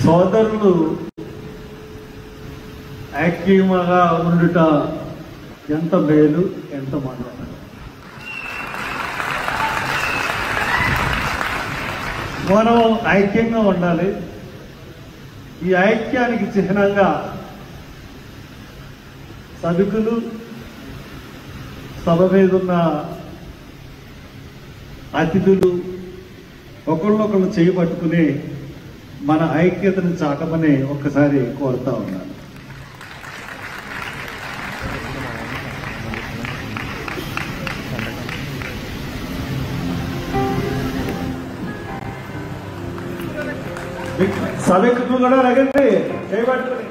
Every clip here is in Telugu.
సోదరులు ఐక్యంగా ఉండుట ఎంత మేలు, ఎంత మనం. మనం ఐక్యంగా ఉండాలి. ఈ ఐక్యానికి చిహ్నంగా సభికులు, సభ మీద ఉన్న అతిథులు ఒకళ్ళొకళ్ళు చేయబట్టుకుని మన ఐక్యతను చాటమని ఒక్కసారి కోరుతా ఉన్నాను. సభికులు కూడా అడగండి, చేయబట్టుకుని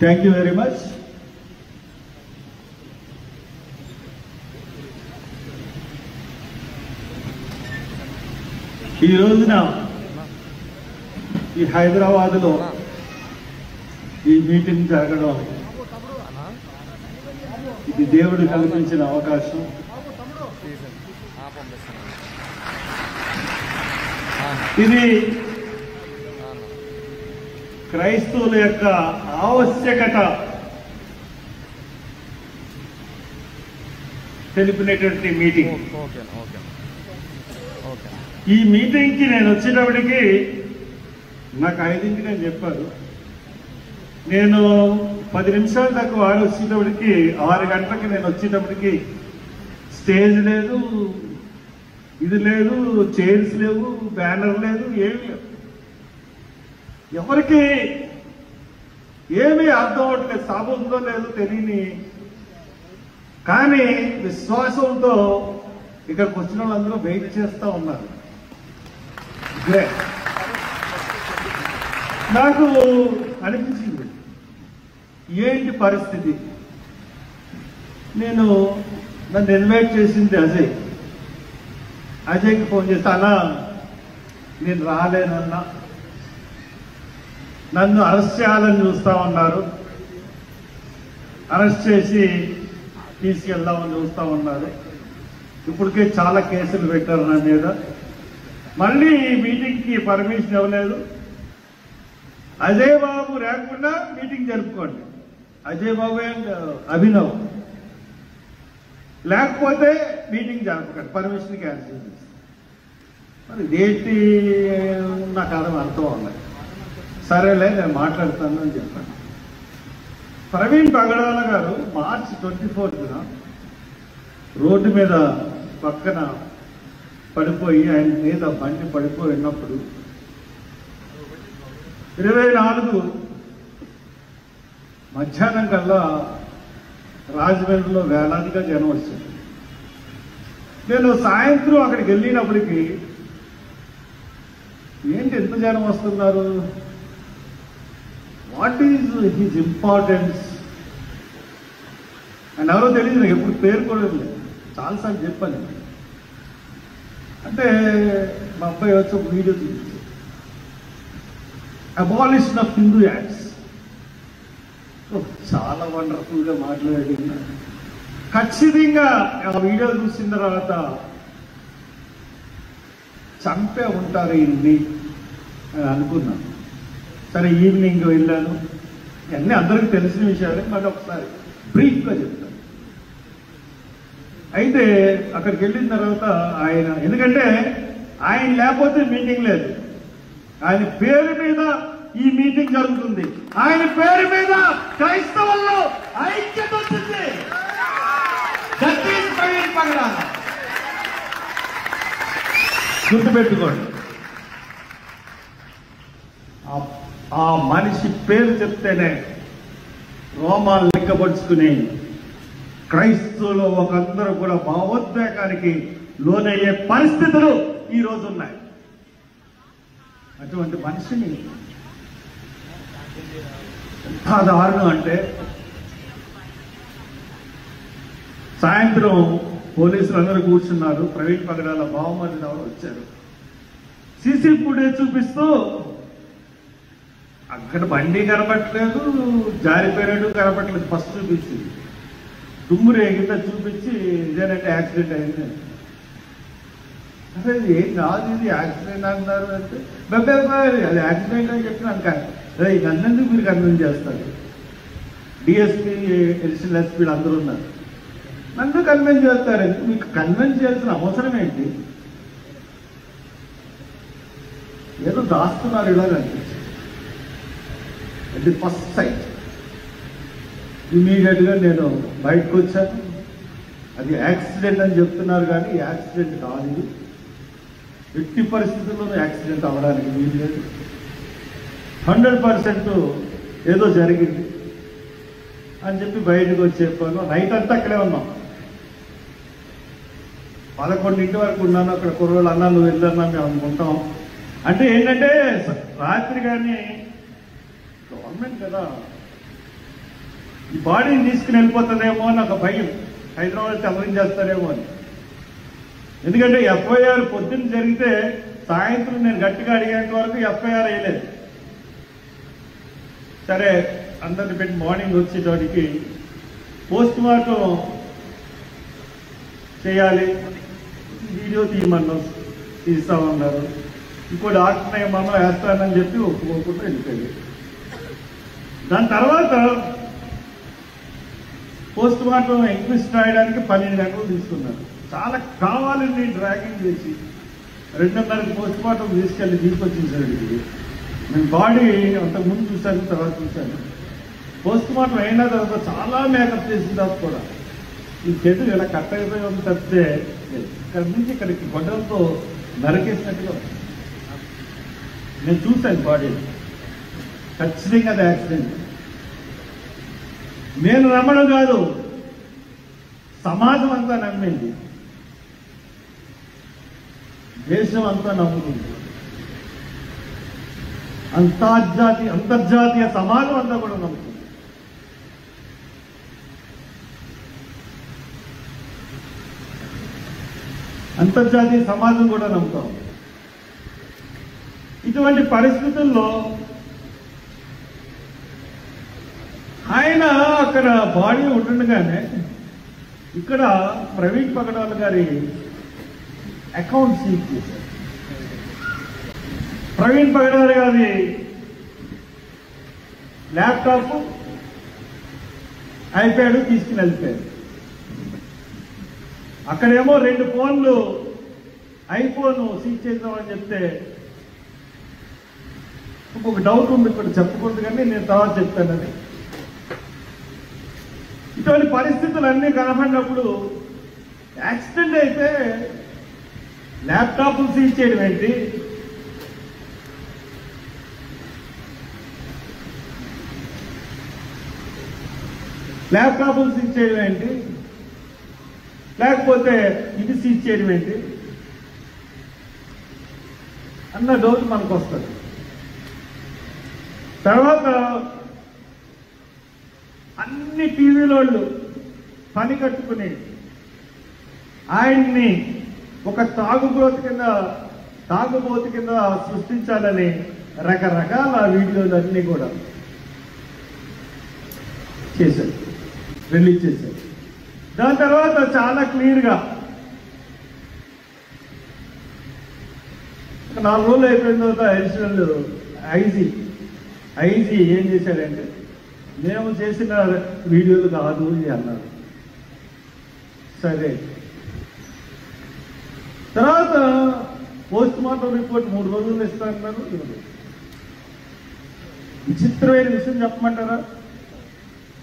థ్యాంక్ యూ వెరీ మచ్. ఈ రోజున ఈ హైదరాబాద్లో ఈ మీటింగ్ జరగడం ఇది దేవుడు కల్పించిన అవకాశం. ఇది క్రైస్తవుల యొక్క ఆవశ్యకత తెలిపినటువంటి మీటింగ్. ఈ మీటింగ్కి నేను వచ్చేటప్పటికి నాకు 5ంటికి అని చెప్పారు. నేను 10 నిమిషాల దాకా వాడు వచ్చేటప్పటికి 6 గంటలకి నేను వచ్చేటప్పటికి స్టేజ్ లేదు, ఇది లేదు, చైర్స్ లేవు, బ్యానర్ లేదు, ఏమి లేవు. ఎవరికి ఏమీ అర్థం అవట్లేదు, సభ ఉందో లేదో తెలియని. కానీ విశ్వాసంతో ఇక్కడికి వచ్చిన వాళ్ళందరూ వెయిట్ చేస్తూ ఉన్నారు. నాకు అనిపించింది ఏంటి పరిస్థితి. నన్ను ఇన్వైట్ చేసింది అజయ్కి ఫోన్ చేస్తా, అన్నా నేను రాలేనన్నా, నన్ను అరెస్ట్ చేయాలని చూస్తా ఉన్నారు, అరెస్ట్ చేసి తీసుకెళ్దామని చూస్తా ఉన్నారు. ఇప్పటికే చాలా కేసులు పెట్టారు నా మీద. మళ్ళీ ఈ మీటింగ్కి పర్మిషన్ ఇవ్వలేదు. అజయ్ బాబు లేకుండా మీటింగ్ జరుపుకోండి, అజయ్ బాబు అండ్ అభినవ్ లేకపోతే మీటింగ్ జరపకండి, పర్మిషన్ క్యాన్సిల్ చేసి. మరి ఇదేంటి నాకు అర్థం అవ్వలేదు. సరేలే నేను మాట్లాడతాను అని చెప్పాను. ప్రవీణ్ పగడాల గారు మార్చి 24న రోడ్డు మీద పక్కన పడిపోయి, ఆయన మీద బండి పడిపోయి ఉన్నప్పుడు 24 మధ్యాహ్నం కల్లా రాజమండ్రిలో వేలాదిగా జనం వచ్చింది. నేను సాయంత్రం అక్కడికి వెళ్ళినప్పటికీ ఏంటి ఎంత జనం వస్తున్నారు, వాట్ ఈజ్ హిజ్ ఇంపార్టెన్స్ అని ఎవరో తెలియదు. నాకు ఎప్పుడు పేరు కూడా లేదు, చాలాసార్లు చెప్పాను. అంటే మా అబ్బాయి వచ్చి ఒక వీడియో చూపించారు, అబాలిషన్ ఆఫ్ హిందూ యాక్ట్స్. చాలా వండర్ఫుల్గా మాట్లాడి ఖచ్చితంగా ఆ వీడియో చూసిన తర్వాత చంపే ఉంటారు ఇన్ని అని అనుకున్నాను. సరే ఈవినింగ్ వెళ్ళాను, అన్నీ అందరికీ తెలిసిన విషయాలే, మళ్ళీ ఒకసారి బ్రీఫ్గా చెప్తాను. అయితే అక్కడికి వెళ్ళిన తర్వాత ఆయన, ఎందుకంటే ఆయన లేకపోతే మీటింగ్ లేదు, ఆయన పేరు మీద ఈ మీటింగ్ జరుగుతుంది, ఆయన పేరు మీద క్రైస్తవుల్లో ఐక్యత వచ్చింది. జస్టిస్ ప్రవీణ్ పగడాల గుర్తుపెట్టుకోండి. ఆ మనిషి పేరు చెప్తేనే రోమాలు లెక్కపరుచుకుని క్రైస్తవులు ఒకందరూ కూడా భావోద్వేగానికి లోనయ్యే పరిస్థితులు ఈ రోజు ఉన్నాయి. అటువంటి మనిషిని ఎంత దారుణం అంటే, సాయంత్రం పోలీసులు అందరూ కూర్చున్నారు. ప్రవీణ్ పగడాల బావమరిది ఎవరు వచ్చారు, సీసీ ఫుటేజ్ చూపిస్తూ అక్కడ బండి కనపట్లేదు, జారిపోయినట్టు కనపట్లేదు. ఫస్ట్ చూపించింది దుమ్ము రేగితే చూపించి ఇదేనంటే యాక్సిడెంట్ అయింది. అసలు ఏం కాదు, ఇది యాక్సిడెంట్ అన్నారు అంటే అది యాక్సిడెంట్ అని చెప్పి నాకు నన్నెందుకు మీరు కన్విన్స్ చేస్తారు? డిఎస్పీ, ఎడిషనల్ ఎస్పీలు అందరూ ఉన్నారు, నన్ను కన్విన్స్ చేస్తారు. మీకు కన్విన్స్ చేయాల్సిన అవసరం ఏంటి? ఏదో దాస్తున్నారు ఇలాగ అనిపించింది. అది ఫస్ట్ సైట్. ఇమీడియట్గా నేను బయటకు వచ్చాను. అది యాక్సిడెంట్ అని చెప్తున్నారు కానీ యాక్సిడెంట్ కాదు, ఇది ఎట్టి పరిస్థితుల్లోనూ యాక్సిడెంట్ అవ్వడానికి వీలు లేదు. 100% ఏదో జరిగింది అని చెప్పి బయటకు వచ్చి చెప్పాను. నైట్ అంతా అక్కడే ఉన్నాం. 11 వరకు ఉన్నాను అక్కడ. కుర్రోళ్ళు అన్నా నువ్వు వెళ్ళన్నా మేము అనుకుంటాం. అంటే ఏంటంటే రాత్రి కానీ గవర్నమెంట్ కదా ఈ బాడీని తీసుకుని వెళ్ళిపోతుందేమో అని ఒక భయం. హైదరాబాద్ కవరింగ్ చేస్తారేమో అని. ఎందుకంటే ఎఫ్ఐఆర్ పొద్దున్న జరిగితే సాయంత్రం నేను గట్టిగా అడిగేంత వరకు ఎఫ్ఐఆర్ వేయలేదు. సరే అందరిని పెట్టి మార్నింగ్ వచ్చేటోడికి పోస్ట్ మార్టం చేయాలి, వీడియో తీయమన్నాం, తీస్తామన్నారు. ఇంకో డాక్టర్ ఏమన్నా వేస్తానని చెప్పి ఒప్పుకోకుండా వెళ్ళిపోయింది. దాని తర్వాత పోస్ట్ మార్టం ఎంక్వైస్ట్ రాయడానికి 12 గంటలు తీసుకున్నారు. చాలా కావాలని డ్రాగింగ్ చేసి 2:30కి పోస్ట్ మార్టం తీసుకెళ్ళి తీసుకొచ్చేసాడు. నేను బాడీ అంతకుముందు చూశాను, తర్వాత చూశాను. పోస్ట్ మార్టం అయిన తర్వాత చాలా మేకప్ చేసిన తర్వాత కూడా ఈ చేతులు ఇలా కట్ అయిపోయి ఉంది తప్పితే ఇక్కడ నుంచి ఇక్కడికి గొడ్డలతో నరకేసినట్టుగా నేను చూశాను బాడీ. ఖచ్చితంగా అది యాక్సిడెంట్. నేను నమ్మడం కాదు, సమాజం అంతా నమ్మింది, దేశం అంతా నమ్ముతుంది, అంతర్జాతీయ సమాజం అంతా కూడా నమ్ముతుంది. అంతర్జాతీయ సమాజం కూడా నమ్ముతాం. ఇటువంటి పరిస్థితుల్లో ఆయన అక్కడ బాడీ ఉంటుండగానే ఇక్కడ ప్రవీణ్ పగడాల గారి అకౌంట్ సీజ్ చేశారు. ప్రవీణ్ పగడాల గారి ల్యాప్టాప్, ఐప్యాడ్ తీసుకుని వెళ్ళిపోయారు. అక్కడేమో 2 ఫోన్లు ఐఫోన్ సీజ్ చేద్దామని చెప్తే ఇంకొక డౌట్ ఉంది, ఇక్కడ చెప్పకూడదు కానీ నేను తర్వాత చెప్తాను. అది ఇటువంటి పరిస్థితులన్నీ కనపడినప్పుడు యాక్సిడెంట్ అయితే ల్యాప్టాప్లు సీజ్ చేయడం ఏంటి, ల్యాప్టాప్లు సీజ్ చేయడం ఏంటి, లేకపోతే ఇది సీజ్ చేయడం ఏంటి అన్న డౌట్ మనకు వస్తుంది. తర్వాత అన్ని టీవీలోళ్ళు పని కట్టుకుని ఆయన్ని ఒక తాగుబోతు కింద సృష్టించాలని రకరకాల వీడియోలు అన్నీ కూడా చేశారు, రిలీజ్ చేశారు. దాని తర్వాత చాలా క్లియర్గా 4 రోజులు అయిపోయిన తర్వాత అడిషనల్ ఐజీ ఏం చేశాడంటే మేము చేసిన వీడియోలు కాదు ఇది అన్నారు. సరే, తర్వాత పోస్ట్ మార్టం రిపోర్ట్ 3 రోజులు ఇస్తారన్నారు. విచిత్రమైన విషయం చెప్పమంటారా,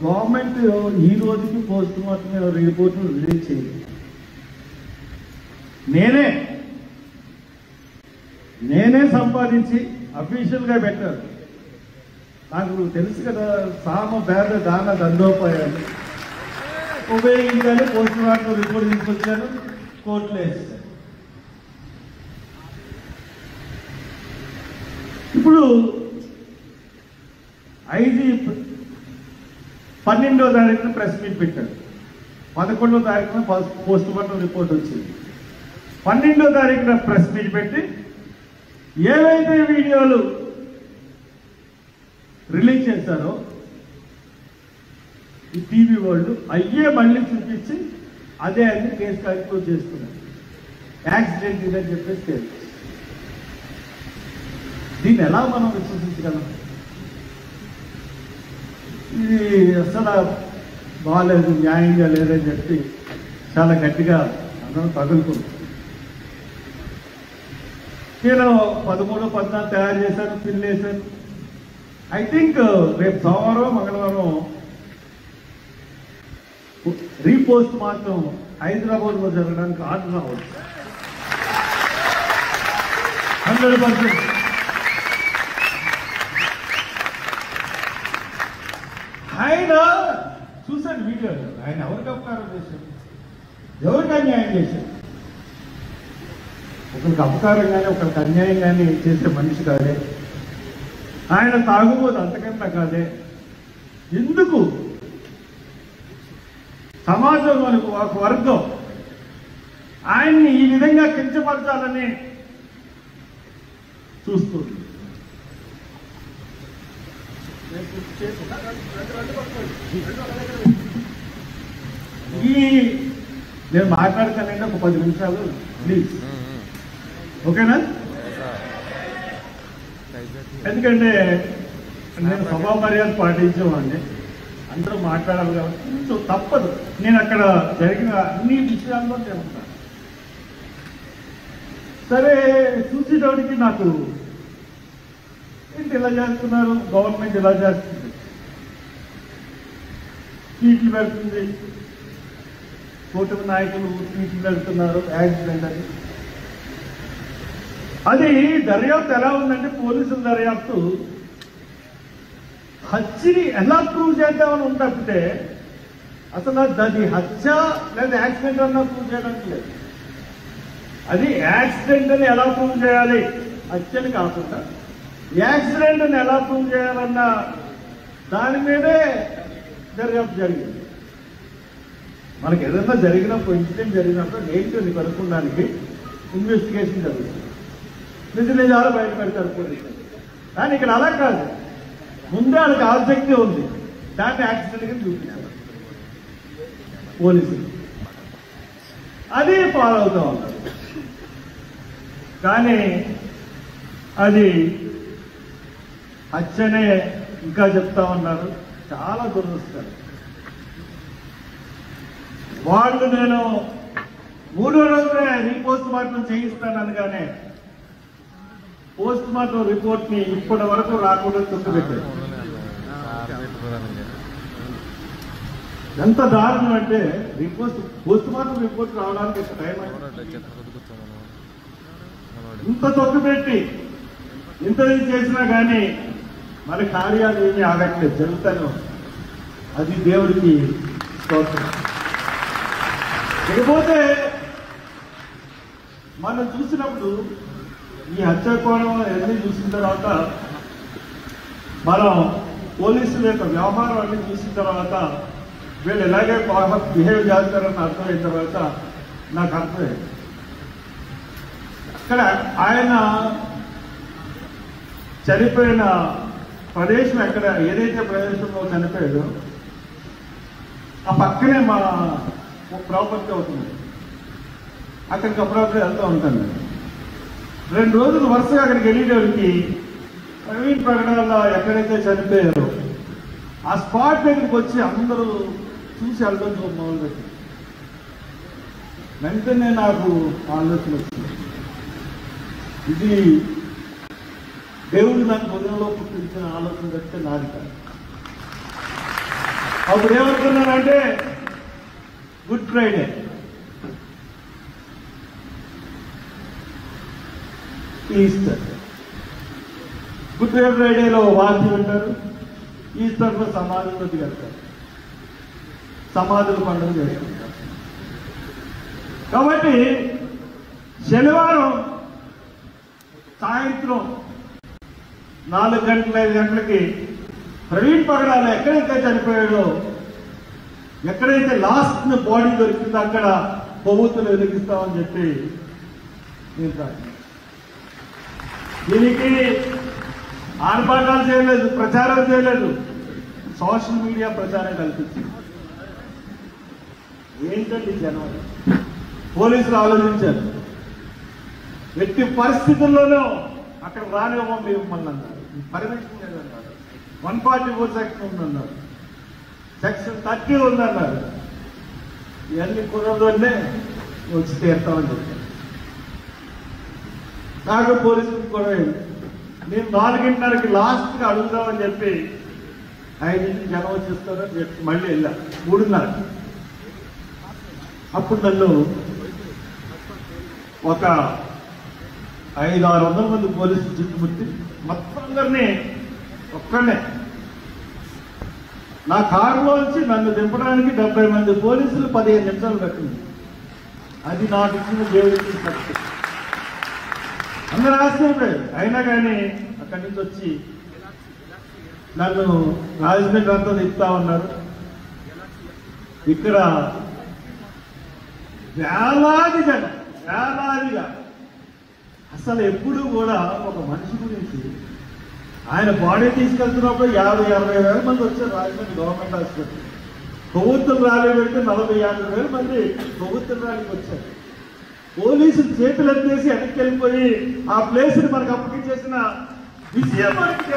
గవర్నమెంట్ ఈ రోజుకి పోస్ట్ మార్టం రిపోర్ట్ రిలీజ్ చేయలేదు. నేనే సంపాదించి అఫీషియల్గా పెట్టారు. నాకు తెలుసు కదా, సామ భేద దాన దండోపాయాలు. ఉపయోగించాలి. పోస్ట్ మార్టం రిపోర్ట్ తీసుకొచ్చారు, కోర్టులో వేస్తారు. ఇప్పుడు 12వ తారీఖున ప్రెస్ మీట్ పెట్టాడు. 11వ తారీఖున పోస్ట్ మార్టం రిపోర్ట్ వచ్చింది. 12వ తారీఖున ప్రెస్ మీట్ పెట్టి ఏవైతే వీడియోలు రిలీజ్ చేశారో ఈ టీవీ వాళ్ళు అయ్యే మళ్ళీ చూపించి అదే అని కేసు కన్క్లూడ్ చేస్తున్నారు. యాక్సిడెంట్ ఇదని చెప్పేసి కేసు. దీన్ని ఎలా మనం విశ్వసించగలం? ఇది అసలు బాగాలేదు, న్యాయంగా లేదని చెప్పి చాలా గట్టిగా అందరం తగులుకుంది. నేను 13, 14 తయారు చేశాను, పిన్ వేశాను. ఐ థింక్ రేపు సోమవారం, మంగళవారం రీపోస్ట్ మార్టం హైదరాబాద్లో జరగడానికి ఆర్డర్ రావచ్చు. 100%. ఆయన చూశాను వీడియోలో. ఆయన ఎవరికి అపకారం చేశారు, ఎవరికి అన్యాయం చేశారు? ఒకరికి అపకారం కానీ ఒకరికి అన్యాయం కానీ చేసే మనిషి కాదే. ఆయన తాగుబోదు, అంతకంటే కాదే. ఎందుకు సమాజంలోనికి ఒక వర్గం ఆయన్ని ఈ విధంగా కించపరచాలని చూస్తుంది? నేను మాట్లాడతానంటే ఒక 10 నిమిషాలు ప్లీజ్, ఓకేనా? ఎందుకంటే నేను సభా మర్యాద పాటించేవాడిని, అందరూ మాట్లాడాలి కాబట్టి కొంచెం తప్పదు. నేను అక్కడ జరిగిన అన్ని విషయాల్లో నేను ఉంటాను. సరే, చూసేటోడికి నాకు ఏంటి ఇలా చేస్తున్నారు, గవర్నమెంట్ ఇలా చేస్తుంది, ట్వీట్లు పెడుతుంది, కూటమి నాయకులు ట్వీట్లు పెడుతున్నారు, యాక్సిడెంట్ అని. అది దర్యాప్తు ఎలా ఉందంటే, పోలీసుల దర్యాప్తు హత్యని ఎలా ప్రూవ్ చేద్దామని ఉంటే అసలు అది హత్య లేదా యాక్సిడెంట్ అన్నా ప్రూవ్ చేయడానికి లేదు. అది యాక్సిడెంట్ అని ఎలా ప్రూవ్ చేయాలి, హత్యని కాకుండా యాక్సిడెంట్ అని ఎలా ప్రూవ్ చేయాలన్న దాని మీదే దర్యాప్తు జరిగింది. మనకి ఏదైనా జరిగినప్పుడు, ఇన్సిడెంట్ జరిగినప్పుడు నెగిటివ్ని కనుక్కోవడానికి ఇన్వెస్టిగేషన్ జరుగుతుంది, నిజాలు బయట పెడతారు పోలీసులు. కానీ ఇక్కడ అలా కాదు, ముందే వాళ్ళకి ఆబ్జెక్టివ్ ఉంది, దాన్ని యాక్సిడెంట్గా చూపించారు పోలీసులు. అది ఫాలో అవుతూ ఉంటారు. కానీ అది హత్యనే ఇంకా చెప్తా ఉన్నారు. చాలా దురదృష్టం. వాళ్ళు నేను 3వ రోజునే రీపోస్ట్ మార్టం చేయిస్తాను అనగానే పోస్ట్ మార్టం రిపోర్ట్ ని ఇప్పటి వరకు రాకుండా తొక్కుపెట్టారు. ఎంత దారుణం అంటే, పోస్ట్ మార్టం రిపోర్ట్ రావడానికి ఒక టైం ఇంత తొక్కుపెట్టి ఇంత చేసినా కానీ మన కార్యాలు ఏమీ ఆగట్లేదు, జరుగుతాను. అది దేవుడికి స్తోత్రం. ఇకపోతే మనం చూసినప్పుడు ఈ హత్యాకోణం అన్నీ చూసిన తర్వాత, మనం పోలీసుల యొక్క వ్యవహారం అన్ని చూసిన తర్వాత, వీళ్ళు ఎలాగే బిహేవ్ చేస్తారని అర్థమైన తర్వాత నాకు అర్థమైంది. అక్కడ ఆయన చనిపోయిన ప్రదేశం ఎక్కడ, ఏదైతే ప్రదేశంలో చనిపోయాడో ఆ పక్కనే మా ప్రాపర్టీ అవుతుంది. అక్కడికి అప్పుడప్పుడు వెళ్తూ ఉంటాను. 2 రోజులు వరుసగా అక్కడికి వెళ్ళేటోడికి ప్రవీణ్ ప్రకటనలో ఎక్కడైతే చనిపోయారో ఆ స్పాట్ దగ్గరికి వచ్చి అందరూ చూసి వెళ్ళడం మొదలుపెట్టి, వెంటనే నాకు ఆలోచన వచ్చింది, ఇది దేవుడు నాకు హృదయంలో పుట్టించిన ఆలోచన తప్పితే నాది కాదు. అప్పుడు ఏమనుకున్నానంటే, గుడ్ ఫ్రైడే, ఈస్టర్. గుడ్ ఫ్రైడేలో వాద్యం ఉంటారు, ఈస్టర్లో సమాధిలోకి వెళ్తారు. సమాధుల పండుగ చేసుకుంటారు. కాబట్టి శనివారం సాయంత్రం 4 గంటల 5 గంటలకి ప్రవీణ్ పగడాల ఎక్కడైతే చనిపోయాడో, ఎక్కడైతే లాస్ట్ బాడీ దొరికిందో అక్కడ కొవ్వొత్తులు వెలిగిస్తామని చెప్పి నేను దీనికి ఆర్భాటాలు చేయలేదు, ప్రచారం చేయలేదు, సోషల్ మీడియా ప్రచారం కల్పించింది. ఏంటండి జనాలు? పోలీసులు ఆలోచించారు, ఎట్టి పరిస్థితుల్లోనూ అక్కడ రానివ్వం మిమ్మల్ని అన్నారు. పర్మిషన్ లేదన్నారు. 144 సెక్షన్ ఉందన్నారు, సెక్షన్ 30 ఉందన్నారు. ఇవన్నీ కుదరదోనే వచ్చి తీరుతామని చెప్పారు. నాకు పోలీసులకు కూడా నేను 4:30కి లాస్ట్గా అడుగుదామని చెప్పి 5 జనం వచ్చేస్తారని చెప్పి మళ్ళీ వెళ్ళా 3:30. అప్పుడు నన్ను ఒక 500-600 మంది పోలీసులు చుట్టుముట్టి మొత్తం అందరినీ ఒక్కడే నా కారులోంచి నన్ను దింపడానికి 70 మంది పోలీసులు 15 నిమిషాలు పట్టింది. అది నాకు ఇచ్చిన దేవుడికి శక్తి. అందరూ ఆశ్చర్యపోయారు. అయినా కానీ అక్కడి నుంచి వచ్చి నన్ను రాజమండ్రి అంతా తిప్పుతా ఉన్నారు. ఇక్కడ వేలాది జనం, వేలాదిగా. అసలు ఎప్పుడు కూడా ఒక మనిషి గురించి ఆయన బాడీ తీసుకెళ్తున్నప్పుడు 50-60 వేల మంది వచ్చారు రాజమండ్రి గవర్నమెంట్ హాస్పిటల్. కొవ్వొత్తులు ర్యాలీ పెడితే 40-50 వేల మంది కొవ్వొత్తుల ర్యాలీకి వచ్చారు. పోలీసులు చేతులు ఎత్తేసి వెనక్కి వెళ్ళిపోయి ఆ ప్లేస్ ని మనకు అప్పగించేసిన విషయం మనకి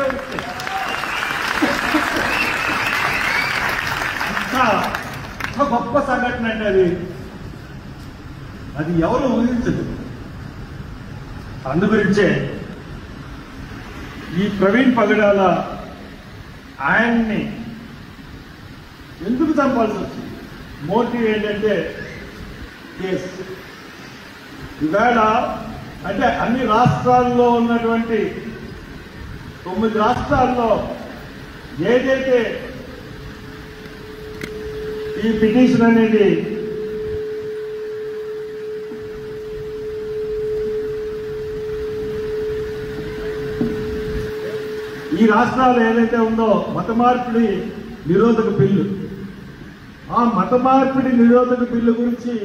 ఒక గొప్ప సంఘటన అండి అది. అది ఎవరు ఊహించదు. అందుగురించే ఈ ప్రవీణ్ పగడాల ఆయన్ని ఎందుకు చంపాల్సి వచ్చింది? మోటివ్ ఏంటంటే కేసు. ఇవాళ అంటే అన్ని రాష్ట్రాల్లో ఉన్నటువంటి 9 రాష్ట్రాల్లో ఏదైతే ఈ పిటిషన్ అనేది ఈ రాష్ట్రాలు ఏదైతే ఉందో మత మార్పిడి నిరోధక బిల్లు, ఆ మత మార్పిడి నిరోధక బిల్లు గురించి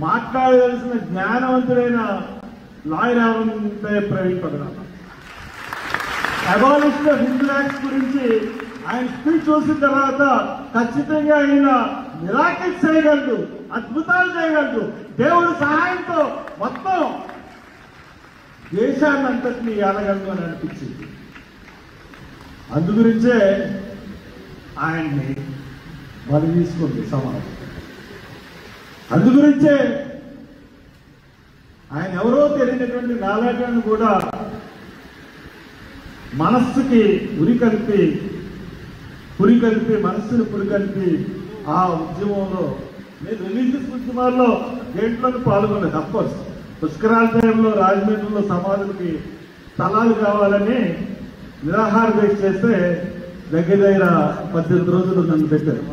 మాట్లాడవలసిన జ్ఞానవంతుడైన లాయర్ ఎవరంటే ప్రవీణ్ పగడాల. అబాలిషన్ ఆఫ్ హిందూ యాక్ట్స్ గురించి ఆయన స్పీచ్ చూసిన తర్వాత ఖచ్చితంగా ఆయన మిరాకిల్స్ చేయగలడు, అద్భుతాలు చేయగలడు. దేవుడి సహాయంతో మొత్తం దేశాన్ని అంతటినీ ఏలగలడు అని అనిపించింది. అందుగురించే ఆయన్ని బలి తీసుకుంది సమాజం. అందుగురించే ఆయన ఎవరో తెలియనటువంటి నాలాటాన్ని కూడా మనస్సుకి పురికల్పి మనస్సును పురికల్పి ఆ ఉద్యమంలో నేను రిలీజియస్ ఉద్యమాల్లో దేంట్లోనూ పాల్గొనలేదు. అఫ్కోర్స్ పుష్కరాల టైంలో రాజమండ్రిలో సమాధులకి స్థలాలు కావాలని నిరాహార దీక్ష చేస్తే దగ్గర 18 రోజులు నన్ను పెట్టారు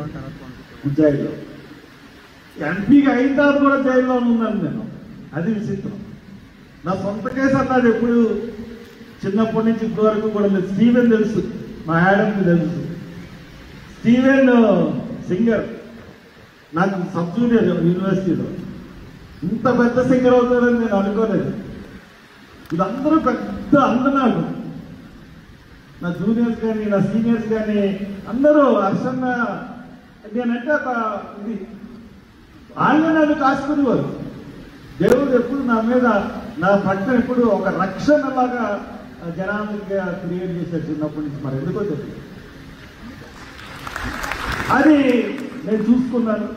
జైల్లో. ఎంపీగా అయిన తర్వాత కూడా జైల్లో ఉన్నాను నేను. అది విచిత్రం. నా సొంత కేసు అన్నది ఎప్పుడు చిన్నప్పటి నుంచి ఇప్పటి వరకు కూడా లేదు. స్టీవెన్ తెలుసు, మా యాడమ్కి తెలుసు. స్టీవెన్ సింగర్, నాకు సబ్ జూనియర్ యూనివర్సిటీలో. ఇంత పెద్ద సింగర్ అవుతాడని నేను అనుకోలేదు. వీళ్ళందరూ పెద్ద అందనాలు. నా జూనియర్స్ కానీ నా సీనియర్స్ కానీ అందరూ హర్షన్న నేనంటే ఒక ఇది వాళ్ళే నన్ను కాసుకునేవారు. దేవుడు ఎప్పుడు నా మీద నా పక్కన ఎప్పుడు ఒక రక్షణలాగా జనానికి క్రియేట్ చేశాడు చిన్నప్పటి నుంచి. మరి ఎందుకో తెలియదు. అది నేను చూసుకున్నాను.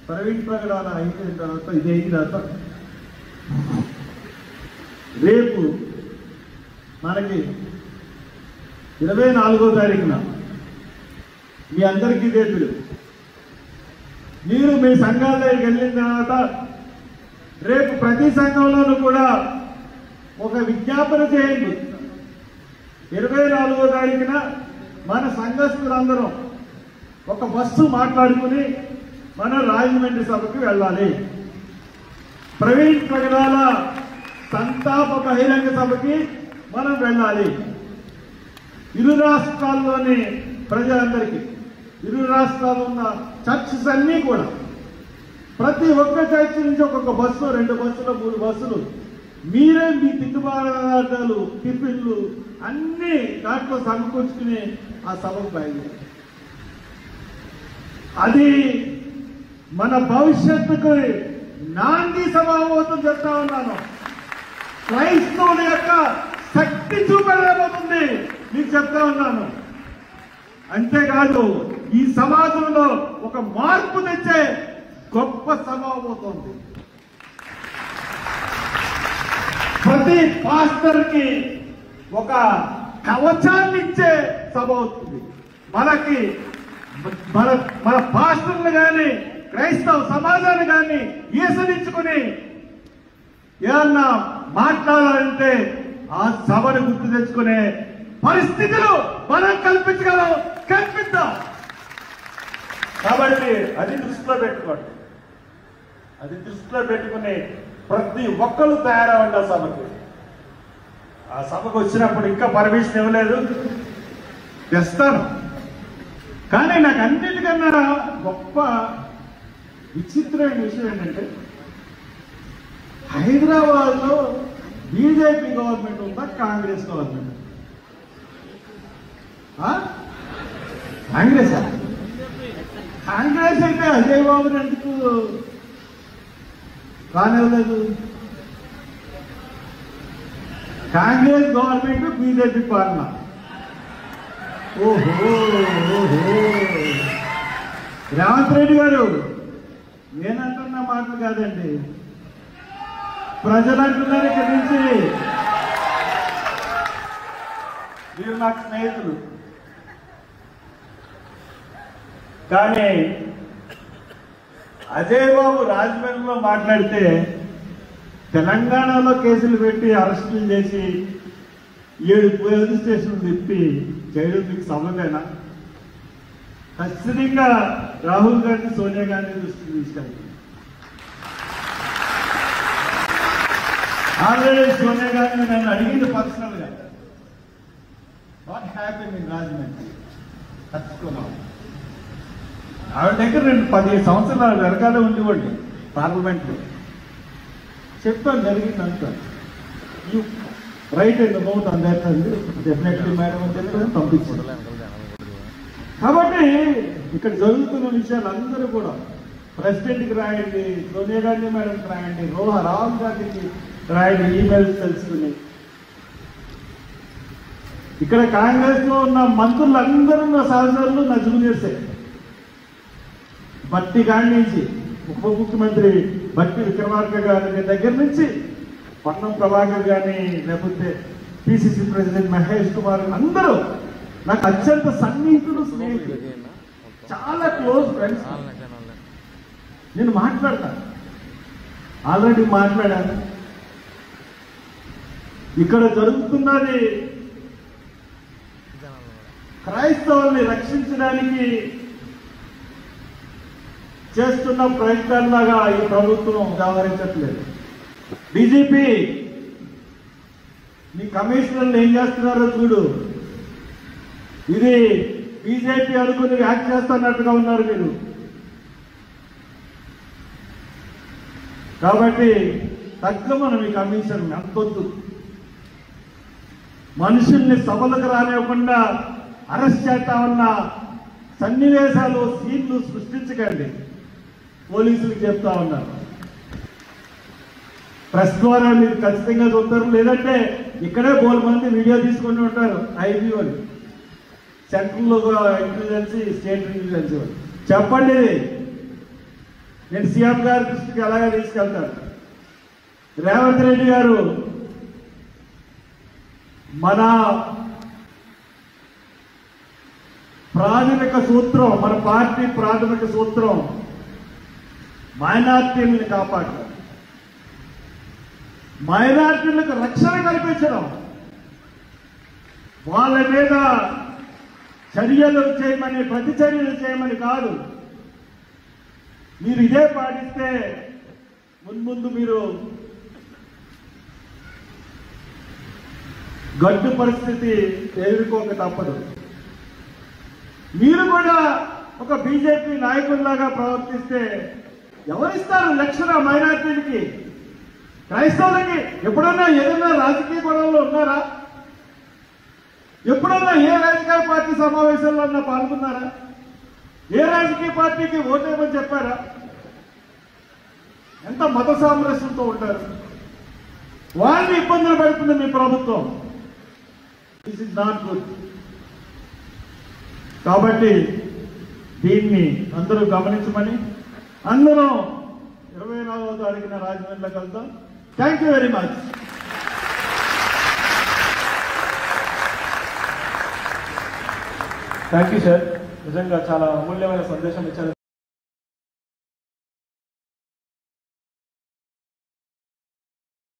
ప్రవీణ్ పగడాల అయిపోయిన తర్వాత ఇది అయిన తర్వాత రేపు మనకి 24వ తారీఖున మీ అందరికీ ఇదే పిలుపు. మీరు మీ సంఘాల్లోకి వెళ్ళిన తర్వాత రేపు ప్రతి సంఘంలోనూ కూడా ఒక విజ్ఞాపన చేయండి. 24వ తారీఖున మన సంఘస్థులందరం ఒక బస్సు మాట్లాడుకుని మనం రాజమండ్రి సభకి వెళ్ళాలి. ప్రవీణ్ ప్రగడాల సంతాప బహిరంగ సభకి మనం వెళ్ళాలి. ఇరు రాష్ట్రాల్లోని ప్రజలందరికీ, ఇరు రాష్ట్రాల్లో ఉన్న చర్చెస్ అన్నీ కూడా ప్రతి ఒక్క చర్చ్ నుంచి ఒక్కొక్క బస్సు, 2 బస్సులు, 3 బస్సులు మీరే మీ తిట్టుబాటాలు, టిఫిన్లు అన్నీ దాంట్లో సమకూర్చుకుని ఆ సభకు బయలుదేరారు. అది మన భవిష్యత్తుకు నాంది సభావతం చెప్తా ఉన్నాను. క్రైస్తవుల యొక్క శక్తి చూపలేకపోతుంది మీకు చెప్తా ఉన్నాను. అంతేకాదు ఈ సమాజంలో ఒక మార్పు తెచ్చే గొప్ప సభ అవుతుంది. ప్రతి పాస్టర్ కి ఒక కవచాన్ని ఇచ్చే సభ అవుతుంది. మనకి మన పాస్టర్లు కానీ క్రైస్తవ సమాజాన్ని కానీ ఈసరించుకుని ఏమన్నా మాట్లాడాలంటే ఆ సభను గుర్తు తెచ్చుకునే పరిస్థితులు మనం కల్పించగలం, కల్పిద్దాం. కాబట్టి అది దృష్టిలో పెట్టుకోండి. అది దృష్టిలో పెట్టుకుని ప్రతి ఒక్కరు తయారవ్వండి ఆ సభకి. ఆ సభకు వచ్చినప్పుడు ఇంకా పర్మిషన్ ఇవ్వలేదు, తెస్తాను. కానీ నాకు అన్నిటికన్నా గొప్ప విచిత్రమైన విషయం ఏంటంటే హైదరాబాద్లో బీజేపీ గవర్నమెంట్ ఉందా, కాంగ్రెస్ గవర్నమెంట్? కాంగ్రెస్ కాంగ్రెస్ అయితే అజయ్ బాబుని ఎందుకు రానివ్వలేదు? కాంగ్రెస్ గవర్నమెంట్, బీజేపీ పాలన. ఓహో రేవంత్ రెడ్డి గారు, నేనంటున్న మాటలు కాదండి, ప్రజలు అంటున్నారు. ఇక్కడి నుంచి మీరు నాకు స్నేహితులు. కానీ అజయ్ బాబు రాజమండ్రిలో మాట్లాడితే తెలంగాణలో కేసులు పెట్టి అరెస్టులు చేసి 7 పోలీస్ స్టేషన్లు తిప్పి చేయడం మీకు సభలేనా? ఖచ్చితంగా రాహుల్ గాంధీ, సోనియా గాంధీ దృష్టికి తీసుకెళ్తుంది. ఆల్రెడీ సోనియా గాంధీ నన్ను అడిగింది పర్సనల్ గా, వాట్ హ్యాపెన్ ఇన్ రాజమండ్రి, తట్టుకున్నాను. ఆవిడ దగ్గర నేను 15 సంవత్సరాలు వెనకాలే ఉండేవాడిని పార్లమెంట్ లో. చెప్తాను జరిగింది అంటాను. యూ రైట్ అండ్ అమౌంట్ అందేస్తుంది డెఫినెట్లీ మేడం అని చెప్పి పంపించాను. కాబట్టి ఇక్కడ జరుగుతున్న విషయాలు అందరూ కూడా ప్రెసిడెంట్కి రాయండి, సోనియా గాంధీ మేడంకి రాయండి, రాహుల్ గాంధీకి రాయండి, ఈమెయిల్స్ తెలుసుకుని. ఇక్కడ కాంగ్రెస్ లో ఉన్న మంత్రులందరూ నా సహచరులు, నా జూనియర్సే. బట్టి గారి నుంచి ఉప ముఖ్యమంత్రి బట్టి విక్రమార్క గారి దగ్గర నుంచి పట్నం ప్రభాకర్ గారిని, లేకపోతే పిసిసి ప్రెసిడెంట్ మహేష్ కుమార్, అందరూ నాకు అత్యంత సన్నిహితులు, స్నేహితులు, చాలా క్లోజ్ ఫ్రెండ్స్. నేను మాట్లాడతాను, ఆల్రెడీ మాట్లాడాను. ఇక్కడ జరుగుతున్నది క్రైస్తవుల్ని రక్షించడానికి చేస్తున్న ప్రయత్నాలాగా ఈ ప్రభుత్వం వ్యవహరించట్లేదు. బీజేపీ మీ కమిషనర్లు ఏం చేస్తున్నారో చూడు. ఇది బీజేపీ అనుకుని యాక్ట్ చేస్తున్నట్టుగా ఉన్నారు మీరు. కాబట్టి తగ్గమను మీ కమిషన్ అంతొద్దు. మనుషుల్ని సభలకు రానివ్వకుండా అరెస్ట్ చేస్తామన్న సన్నివేశాలు, సీన్లు సృష్టించకండి. పోలీసులకు చెప్తా ఉన్నారు. ప్రెస్ ద్వారా మీరు ఖచ్చితంగా చూస్తారు, లేదంటే ఇక్కడే 4 మంది వీడియో తీసుకుంటూ ఉంటారు. ఐబీ వాళ్ళు, సెంట్రల్ ఇంటెలిజెన్స్, స్టేట్ ఇంటెలిజెన్స్ వాళ్ళు. చెప్పండి, నేను సీఎం గారి దృష్టికి అలాగే తీసుకెళ్తాను. రేవంత్ రెడ్డి గారు మన ప్రాథమిక సూత్రం, మన పార్టీ ప్రాథమిక సూత్రం మైనార్టీలను కాపాడటం, మైనార్టీలకు రక్షణ కల్పించడం, వాళ్ళ మీద చర్యలు చేయమని, ప్రతిచర్యలు చేయమని కాదు. మీరు ఇదే పాటిస్తే మున్ముందు మీరు గడ్డు పరిస్థితి ఎదుర్కోక తప్పదు. మీరు కూడా ఒక బీజేపీ నాయకుల్లాగా ప్రవర్తిస్తే ఎవరిస్తారు లక్షణ మైనార్టీలకి, క్రైస్తవులకి? ఎప్పుడన్నా ఏదైనా రాజకీయ గొడవల్లో ఉన్నారా? ఎప్పుడన్నా ఏ రాజకీయ పార్టీ సమావేశంలో అన్నా పాల్గొన్నారా? ఏ రాజకీయ పార్టీకి ఓటేమని చెప్పారా? ఎంత మత సామరస్యంతో ఉంటారు. వాళ్ళని ఇబ్బందులు పెడుతుంది మీ ప్రభుత్వం. This is not good. కాబట్టి దీన్ని అందరూ గమనించమని, అందరూ 24వ తారీఖున రాజమండ్రిలో కలుద్దాం. Thank you very much. Thank you sir. నిజంగా చాలా అమూల్యమైన సందేశం ఇచ్చారు.